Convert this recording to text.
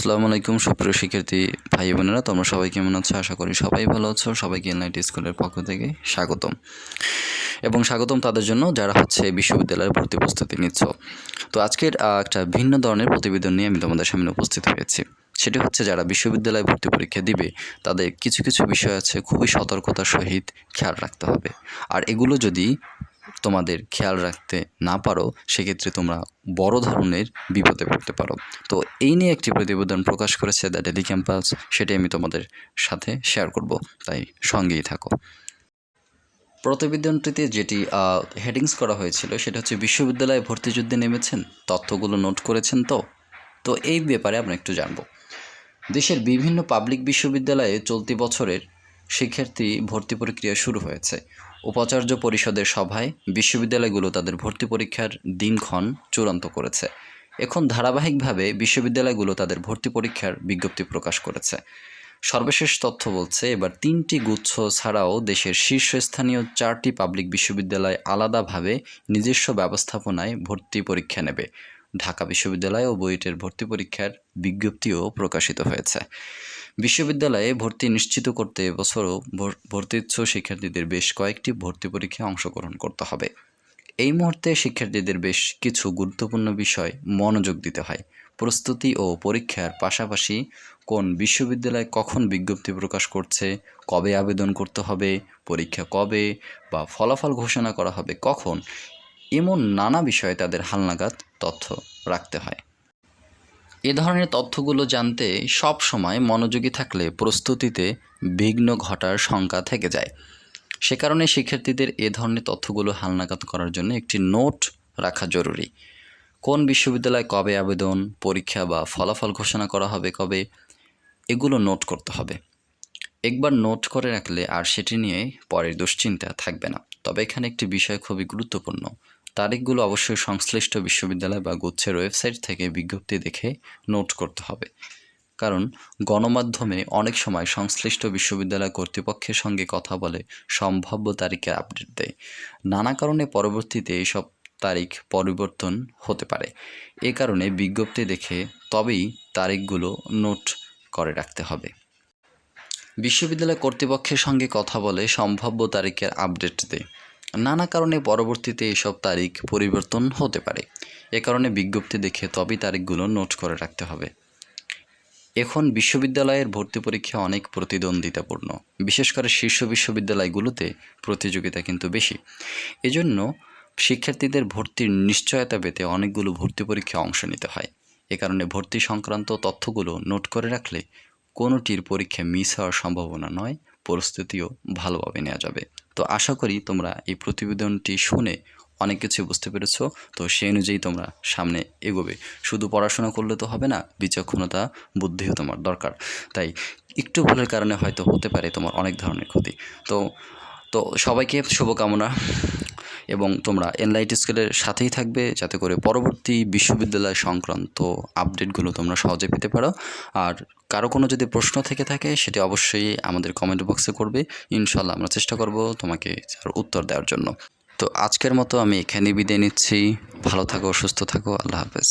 আসসালামু আলাইকুম সুপ্রিয় শিক্ষার্থী ভাই বোনেরা, তোমরা সবাই কেমন আছো? আশা করি সবাই ভালো আছো। সবাইকে এনলাইট স্কুলের পক্ষ থেকে স্বাগতম এবং স্বাগতম তাদের জন্য যারা বিশ্ববিদ্যালয়ের ভর্তি প্রস্তুতি নিচ্ছ। তো আজকের একটা ভিন্ন ধরনের প্রতিবেদন নিয়ে আমি তোমাদের সামনে উপস্থিত হয়েছি। সেটি হচ্ছে যারা বিশ্ববিদ্যালয়ে ভর্তি পরীক্ষা দিবে তাদের কিছু কিছু বিষয় আছে খুবই সতর্কতার সহিত খেয়াল রাখতে হবে। আর এগুলো যদি তোমাদের খেয়াল রাখতে না পারো সেক্ষেত্রে তোমরা বড় ধরনের বিপদে পড়তে পারো। তো এই নিয়ে একটি প্রতিবেদন প্রকাশ করেছে দ্য ডেইলি ক্যাম্পাস, সেটি আমি তোমাদের সাথে শেয়ার করব, তাই সঙ্গেই থাকো। প্রতিবেদনটিতে যেটি হেডিংস করা হয়েছিল সেটা হচ্ছে বিশ্ববিদ্যালয়ে ভর্তি যুদ্ধে নেমেছেন, তথ্যগুলো নোট করেছেন। তো এই ব্যাপারে আমরা একটু জানব। দেশের বিভিন্ন পাবলিক বিশ্ববিদ্যালয়ে চলতি বছরের শিক্ষার্থী ভর্তি প্রক্রিয়া শুরু হয়েছে। উপাচার্য পরিষদের সভায় বিশ্ববিদ্যালয়গুলো তাদের ভর্তি পরীক্ষার দিনক্ষণ চূড়ান্ত করেছে। এখন ধারাবাহিকভাবে বিশ্ববিদ্যালয়গুলো তাদের ভর্তি পরীক্ষার বিজ্ঞপ্তি প্রকাশ করেছে। সর্বশেষ তথ্য বলছে এবার 3টি গুচ্ছ ছাড়াও দেশের শীর্ষস্থানীয় 4টি পাবলিক বিশ্ববিদ্যালয় আলাদাভাবে নিজস্ব ব্যবস্থাপনায় ভর্তি পরীক্ষা নেবে। ঢাকা বিশ্ববিদ্যালয় ও বুয়েটের ভর্তি পরীক্ষার বিজ্ঞপ্তিও প্রকাশিত হয়েছে। বিশ্ববিদ্যালয়ে ভর্তি নিশ্চিত করতে এবছরও ভর্তিচ্ছু শিক্ষার্থীদের বেশ কয়েকটি ভর্তি পরীক্ষায় অংশগ্রহণ করতে হবে। এই মুহূর্তে শিক্ষার্থীদের বেশ কিছু গুরুত্বপূর্ণ বিষয় মনোযোগ দিতে হয়। প্রস্তুতি ও পরীক্ষার পাশাপাশি কোন বিশ্ববিদ্যালয় কখন বিজ্ঞপ্তি প্রকাশ করছে, কবে আবেদন করতে হবে, পরীক্ষা কবে বা ফলাফল ঘোষণা করা হবে কখন, এমন নানা বিষয়ে তাদের হালনাগাদ তথ্য রাখতে হয়। এ ধরনের তথ্যগুলো জানতে সব সময় মনোযোগী থাকলে প্রস্তুতিতে বিঘ্ন ঘটার শঙ্কা থেকে যায়। সে কারণে শিক্ষার্থীদের এ ধরনের তথ্যগুলো হালনাগাদ করার জন্য একটি নোট রাখা জরুরি। কোন বিশ্ববিদ্যালয়ে কবে আবেদন, পরীক্ষা বা ফলাফল ঘোষণা করা হবে কবে, এগুলো নোট করতে হবে। একবার নোট করে রাখলে আর সেটি নিয়ে পরের দুশ্চিন্তা থাকবে না। তবে এখানে একটি বিষয় খুবই গুরুত্বপূর্ণ, তারিখগুলো অবশ্যই সংশ্লিষ্ট বিশ্ববিদ্যালয় বা গুচ্ছের ওয়েবসাইট থেকে বিজ্ঞপ্তি দেখে নোট করতে হবে। কারণ গণমাধ্যমে অনেক সময় সংশ্লিষ্ট বিশ্ববিদ্যালয় কর্তৃপক্ষের সঙ্গে কথা বলে সম্ভাব্য তারিখের আপডেট দেয়। নানা কারণে পরবর্তীতে এইসব তারিখ পরিবর্তন হতে পারে। এ কারণে বিজ্ঞপ্তি দেখে তবেই তারিখগুলো নোট করে রাখতে হবে। বিশ্ববিদ্যালয় কর্তৃপক্ষের সঙ্গে কথা বলে সম্ভাব্য তারিখের আপডেট দেয়। নানা কারণে পরবর্তীতে এসব তারিখ পরিবর্তন হতে পারে। এ কারণে বিজ্ঞপ্তি দেখে তবেই তারিখগুলো নোট করে রাখতে হবে। এখন বিশ্ববিদ্যালয়ের ভর্তি পরীক্ষা অনেক প্রতিদ্বন্দ্বিতাপূর্ণ, বিশেষ করে শীর্ষ বিশ্ববিদ্যালয়গুলোতে প্রতিযোগিতা কিন্তু বেশি। এজন্য শিক্ষার্থীদের ভর্তির নিশ্চয়তা পেতে অনেকগুলো ভর্তি পরীক্ষায় অংশ নিতে হয়। এ কারণে ভর্তি সংক্রান্ত তথ্যগুলো নোট করে রাখলে কোনোটির পরীক্ষা মিস হওয়ার সম্ভাবনা নয়, প্রস্তুতিও ভালোভাবে নেওয়া যাবে। তো আশা করি তোমরা এই প্রতিবেদনটি শুনে অনেক কিছু বুঝতে পেরেছো। তো সেই অনুযায়ী তোমরা সামনে এগোবে। শুধু পড়াশোনা করলে তো হবে না, বিচক্ষণতা বুদ্ধিও তোমার দরকার। তাই একটু ভুলের কারণে হয়তো হতে পারে তোমার অনেক ধরনের ক্ষতি। তো সবাইকে শুভকামনা এবং তোমরা এনলাইট স্কুলের সাথেই থাকবে যাতে করে পরবর্তী বিশ্ববিদ্যালয় সংক্রান্ত আপডেটগুলো তোমরা সহজে পেতে পারো। আর কারো কোনো যদি প্রশ্ন থেকে থাকে সেটি অবশ্যই আমাদের কমেন্ট বক্সে করবে। ইনশাল্লাহ আমরা চেষ্টা করব তোমাকে তার উত্তর দেওয়ার জন্য। তো আজকের মতো আমি এখানেই বিদায় নিচ্ছি। ভালো থাকো, সুস্থ থাকো, আল্লাহ হাফেজ।